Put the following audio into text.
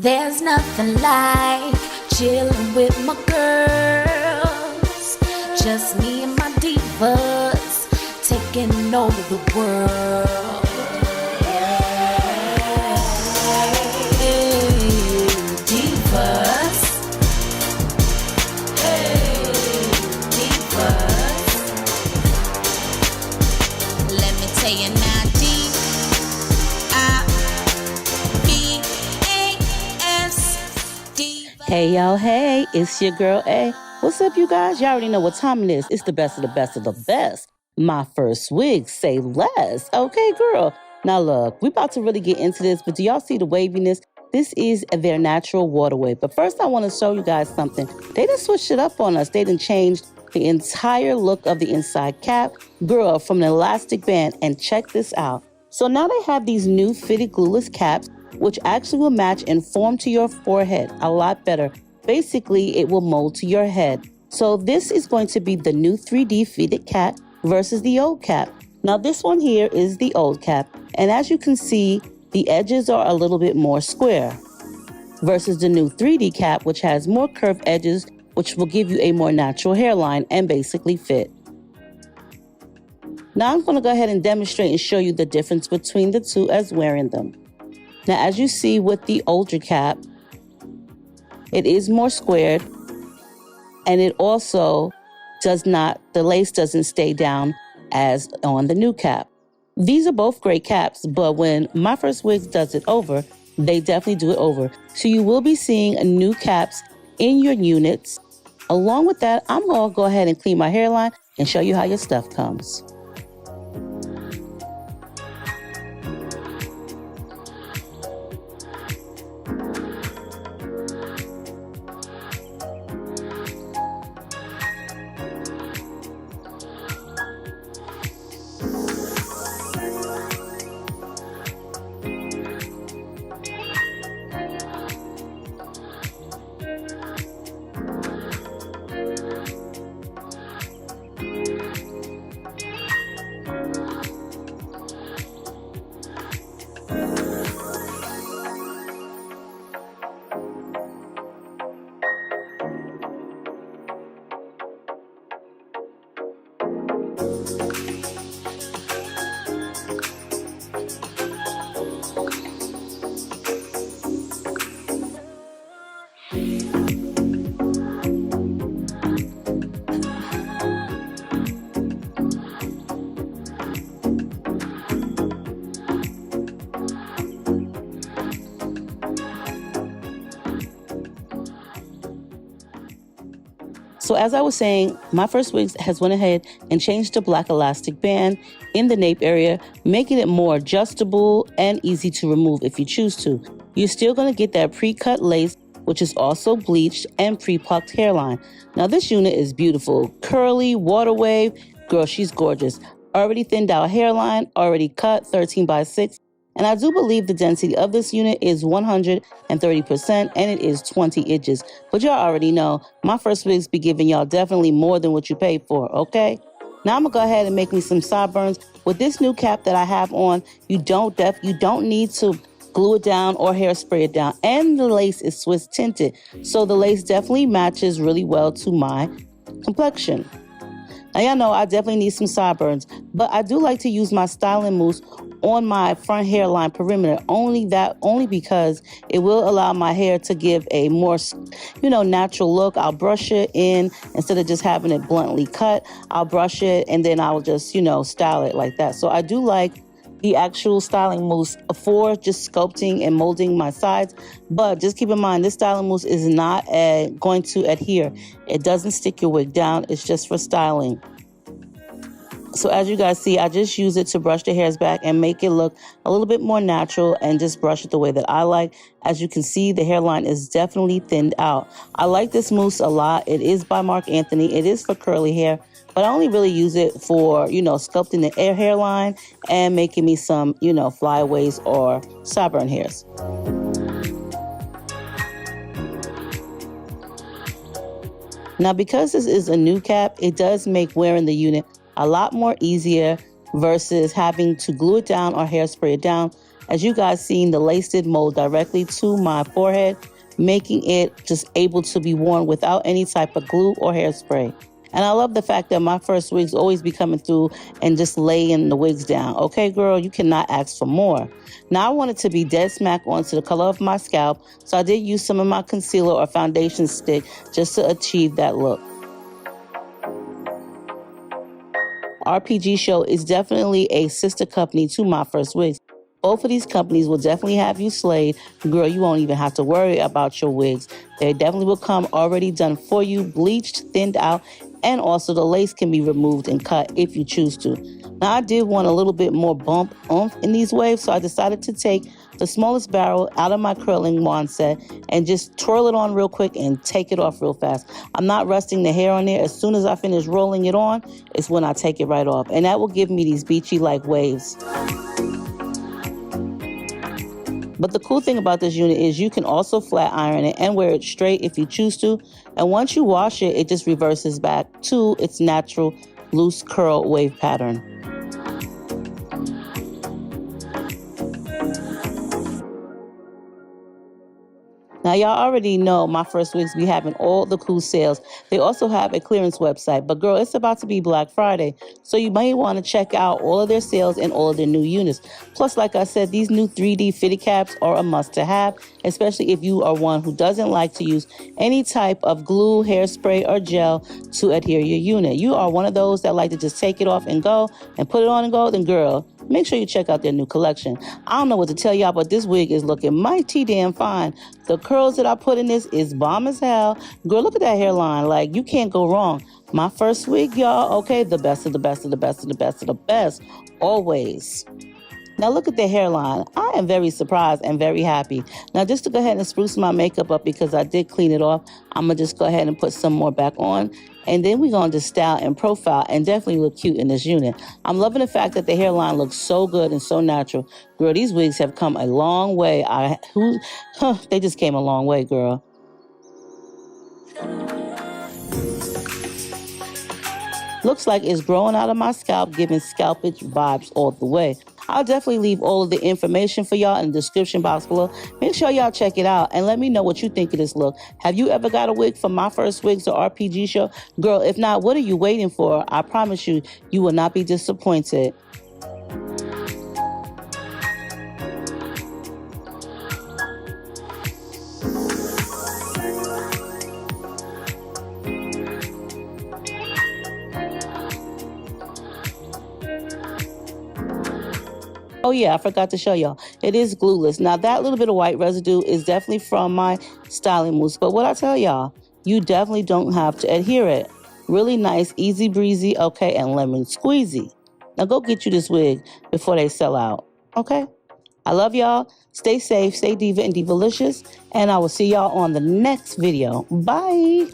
There's nothing like chilling with my girls. Just me and my divas taking over the world. Hey, divas. Hey, divas. Let me tell you now. Hey y'all, hey, it's your girl A. What's up, you guys? Y'all already know what time it is. It's the best of the best of the best. Myfirstwig, say less. Okay, girl. Now look, we about to really get into this, but do y'all see the waviness? This is their natural water wave. But first I want to show you guys something. They done switched it up on us. They done changed the entire look of the inside cap. Girl, from an elastic band, and check this out. So now they have these new fitted glueless caps, which actually will match and form to your forehead a lot better. Basically, it will mold to your head. So this is going to be the new 3D fitted cap versus the old cap. Now this one here is the old cap. And as you can see, the edges are a little bit more square versus the new 3D cap, which has more curved edges, which will give you a more natural hairline and basically fit. Now I'm going to go ahead and demonstrate and show you the difference between the two as wearing them. Now, as you see with the older cap, it is more squared, and it also the lace doesn't stay down as on the new cap. These are both great caps, but when Myfirstwig does it over, they definitely do it over. So you will be seeing new caps in your units. Along with that, I'm going to go ahead and clean my hairline and show you how your stuff comes. So as I was saying, Myfirstwig has went ahead and changed the black elastic band in the nape area, making it more adjustable and easy to remove if you choose to. You're still going to get that pre-cut lace, which is also bleached, and pre-plucked hairline. Now this unit is beautiful. Curly, water wave. Girl, she's gorgeous. Already thinned out hairline, already cut, 13x6. And I do believe the density of this unit is 130%, and it is 20 inches. But y'all already know, Myfirstwigs be giving y'all definitely more than what you paid for, okay? Now I'm gonna go ahead and make me some sideburns. With this new cap that I have on, you don't need to glue it down or hairspray it down. And the lace is Swiss tinted, so the lace definitely matches really well to my complexion. Now y'all know I definitely need some sideburns, but I do like to use my styling mousse on my front hairline perimeter, only because it will allow my hair to give a more, natural look. I'll brush it in instead of just having it bluntly cut. I'll brush it and then I'll just, style it like that. So I do like the actual styling mousse for just sculpting and molding my sides. But just keep in mind, this styling mousse is not going to adhere. It doesn't stick your wig down. It's just for styling. So as you guys see, I just use it to brush the hairs back and make it look a little bit more natural and just brush it the way that I like. As you can see, the hairline is definitely thinned out. I like this mousse a lot. It is by Marc Anthony. It is for curly hair, but I only really use it for, sculpting the hairline and making me some, flyaways or sideburn hairs. Now, because this is a new cap, it does make wearing the unit a lot more easier versus having to glue it down or hairspray it down. As you guys seen, the lace did mold directly to my forehead, making it just able to be worn without any type of glue or hairspray. And I love the fact that my first wigs always be coming through and just laying the wigs down. Okay, girl, you cannot ask for more. Now, I want it to be dead smack onto the color of my scalp, so I did use some of my concealer or foundation stick just to achieve that look. RPG Show is definitely a sister company to Myfirstwigs. Both of these companies will definitely have you slayed. Girl, you won't even have to worry about your wigs. They definitely will come already done for you, bleached, thinned out, and also the lace can be removed and cut if you choose to. Now, I did want a little bit more bump oomph in these waves, so I decided to take the smallest barrel out of my curling wand set and just twirl it on real quick and take it off real fast. I'm not resting the hair on there. As soon as I finish rolling it on, it's when I take it right off. And that will give me these beachy-like waves. But the cool thing about this unit is you can also flat iron it and wear it straight if you choose to. And once you wash it, it just reverses back to its natural loose curl wave pattern. Now, y'all already know Myfirstwigs be having all the cool sales. They also have a clearance website. But girl, it's about to be Black Friday, so you may want to check out all of their sales and all of their new units. Plus, like I said, these new 3D fitted caps are a must-to-have, especially if you are one who doesn't like to use any type of glue, hairspray, or gel to adhere your unit. You are one of those that like to just take it off and go and put it on and go, then girl, make sure you check out their new collection. I don't know what to tell y'all, but this wig is looking mighty damn fine. The curls that I put in this is bomb as hell. Girl, look at that hairline. Like, you can't go wrong. My first wig, y'all, okay, the best of the best of the best of the best of the best, always. Now look at the hairline. I am very surprised and very happy. Now just to go ahead and spruce my makeup up because I did clean it off, I'm going to just go ahead and put some more back on. And then we're going to style and profile and definitely look cute in this unit. I'm loving the fact that the hairline looks so good and so natural. Girl, these wigs have come a long way. They just came a long way, girl. Looks like it's growing out of my scalp, giving scalpage vibes all the way. I'll definitely leave all of the information for y'all in the description box below. Make sure y'all check it out and let me know what you think of this look. Have you ever got a wig from Myfirstwigs or RPG Show? Girl, if not, what are you waiting for? I promise you, you will not be disappointed. Oh yeah, I forgot to show y'all. It is glueless. Now that little bit of white residue is definitely from my styling mousse. But what I tell y'all, you definitely don't have to adhere it. Really nice, easy breezy, okay, and lemon squeezy. Now go get you this wig before they sell out, okay? I love y'all. Stay safe, stay diva and divalicious. And I will see y'all on the next video. Bye.